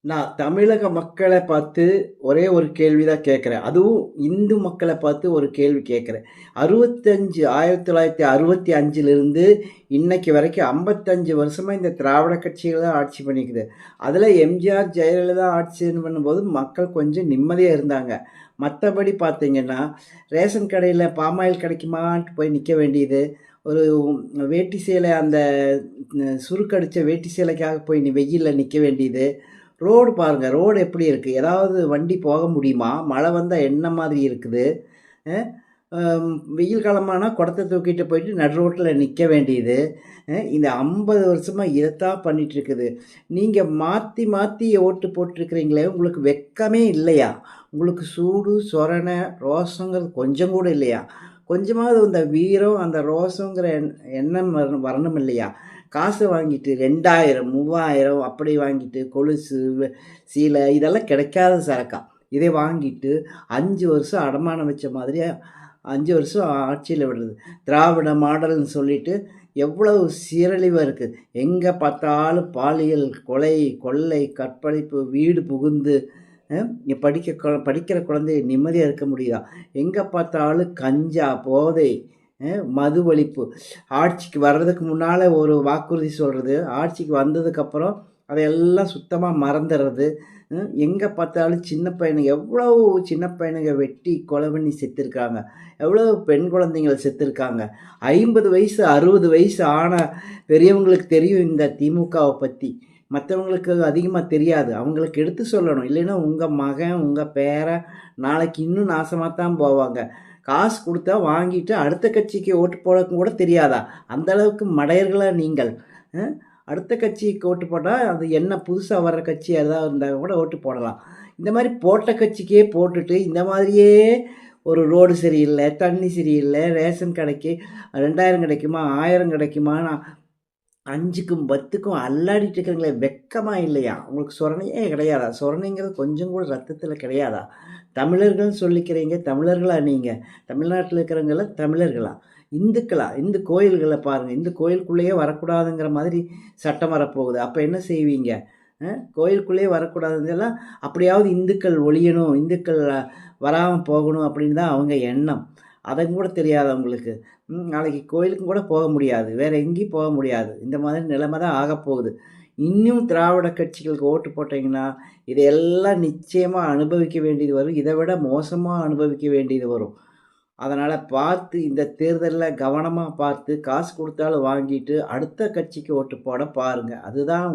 நான் தமிழக மக்கள பார்த்து ஒரே ஒரு கேள்வி தான் கேட்கிறேன். அதுவும் இந்து மக்கள பார்த்து ஒரு கேள்வி கேட்கிறேன். 1965லிருந்து இன்னைக்கு வரைக்கும் 55 வருஷமா இந்த திராவிட கட்சிகள் தான் ஆட்சி பண்ணிக்குது. அதில எம்ஜிஆர், ஜெயலலிதா ஆட்சி பண்ணும்போது மக்கள் கொஞ்சம் நிம்மதியா இருந்தாங்க. மத்தபடி பார்த்தீங்கன்னா, ரேஷன் கடையில பாமாயில் கிடைக்குமான்ட்டு போய் நிக்க வேண்டியது. ஒரு வேட்டி சேலை அந்த சுருக்கடிச்ச வேட்டி சேலைக்காக போய் வெயில்ல நிக்க வேண்டியது. ரோடு பாருங்க. ரோடு எப்படி இருக்கு? ஏதாவது வண்டி போக முடியுமா? மழை வந்தா என்ன மாதிரி இருக்குது? அ வெயில் காலமானா குடத்த தூக்கிட்டு போயிட்டு நடு ரோட்ல நிக்க வேண்டியது. இந்த 50 வருஷமா இதத்தான் பண்ணிட்டுருக்குது. நீங்க மாத்தி மாத்தி ஓட்டு போட்டுருக்கிறீங்களே, உங்களுக்கு வெட்கமே இல்லையா? உங்களுக்கு சூடு, சொரணை, ரோசங்கிறது கொஞ்சம் கூட இல்லையா? கொஞ்சமாவது இந்த வீரம், அந்த ரோசங்கிற எண்ணம் வரணும் இல்லையா? காசு வாங்கிட்டு 2000, 3000 அப்படி வாங்கிட்டு கொலுசு, சீலை இதெல்லாம் கிடைக்காத சரக்கா. இதை வாங்கிட்டு 5 வருஷம் அடமானம் வச்ச மாதிரியே 5 வருஷம் ஆட்சியில விடுறது. திராவிட மாடல்னு சொல்லிட்டு எவ்வளவு சீரழிவா இருக்கு. எங்க பார்த்தாலும் பாலியல், கொலை, கொள்ளை, கற்பழிப்பு, வீடு புகுந்து படிக்கிற குழந்தை நிம்மதியா இருக்க முடியுதா? எங்க பார்த்தாலும் கஞ்சா, போதை, மது ஒழிப்பு. ஆட்சிக்கு வர்றதுக்கு முன்னால ஒரு வாக்குறுதி சொல்றது, ஆட்சிக்கு வந்ததுக்கப்புறம் அதையெல்லாம் சுத்தமா மறந்துறது. எங்க பார்த்தாலும் சின்ன பையனுங்க எவ்வளவு சின்ன பையனுங்க வெட்டி கொலை பண்ணி செத்துருக்காங்க. எவ்வளவு பெண் குழந்தைங்கள் செத்துருக்காங்க. 50 வயசு, 60 வயசு ஆன பெரியவங்களுக்கு தெரியும் இந்த திமுகவ பத்தி. மத்தவங்களுக்கு அதிகமா தெரியாது. அவங்களுக்கு எடுத்து சொல்லணும். இல்லைன்னா உங்க மகன், உங்க பேரன் நாளைக்கு இன்னும் நாசமா தான் போவாங்க. காசு குடுத்தா வாங்கிட்டு அடுத்த கட்சிக்கு ஓட்டு போடக்கும் கூட தெரியாதா? அந்த அளவுக்கு மடையர்களா நீங்கள்? அ அடுத்த கட்சிக்கு ஓட்டு போட்டா, அது என்ன புதுசா வர்ற கட்சி ஏதாவது இருந்தா கூட ஓட்டு போடலாம். இந்த மாரி போட்ட கட்சிக்கே போட்டுட்டு, இந்த மாதிரியே ஒரு ரோடு சரியில்ல, தண்ணி சரியில்ல, ரேஷன் கடைக்கு 2000 கிடைக்குமா? 1000 கிடைக்குமான்னு 5க்கும் 10க்கும் அல்லாடிட்டு இருக்கிறீங்களே, வெட்கமா இல்லையா? உங்களுக்கு சொரணையே கிடையாதா? சொரணைங்கிறது கொஞ்சம் கூட ரத்தத்தில கிடையாதா? தமிழர்கள்னு சொல்லிக்கிறீங்க, தமிழர்களா நீங்க? தமிழ்நாட்டில இருக்கிறவங்கலாம் தமிழர்களா? இந்துக்களா? இந்து கோயில்கள பாருங்க. இந்து கோயிலுக்குள்ளேயே வரக்கூடாதுங்கிற மாதிரி சட்டம் வரப்போகுது. அப்ப என்ன செய்வீங்க? கோயிலுக்குள்ளேயே வரக்கூடாதுங்கலாம் அப்படியாவது இந்துக்கள் ஒழியணும், இந்துக்கள் வராம போகணும் அப்படின்னு தான் அவங்க எண்ணம். அதங்கூட தெரியாதா உங்களுக்கு? நாளைக்கு கோயிலுக்கும் கூட போக முடியாது. வேற எங்கேயும் போக முடியாது. இந்த மாதிரி நிலைமை தான் ஆகப்போகுது. இன்னும் திராவிட கட்சிகளுக்கு ஓட்டு போட்டீங்கன்னா, இதையெல்லாம் நிச்சயமா அனுபவிக்க வேண்டியது வரும். இத விட மோசமா அனுபவிக்க வேண்டியது வரும். அதனால பார்த்து இந்த தேர்தல்ல கவனமா பார்த்து, காசு குடுத்தாலும் வாங்கிட்டு, அடுத்த கட்சிக்கு ஓட்டு போட பாருங்க. அதுதான்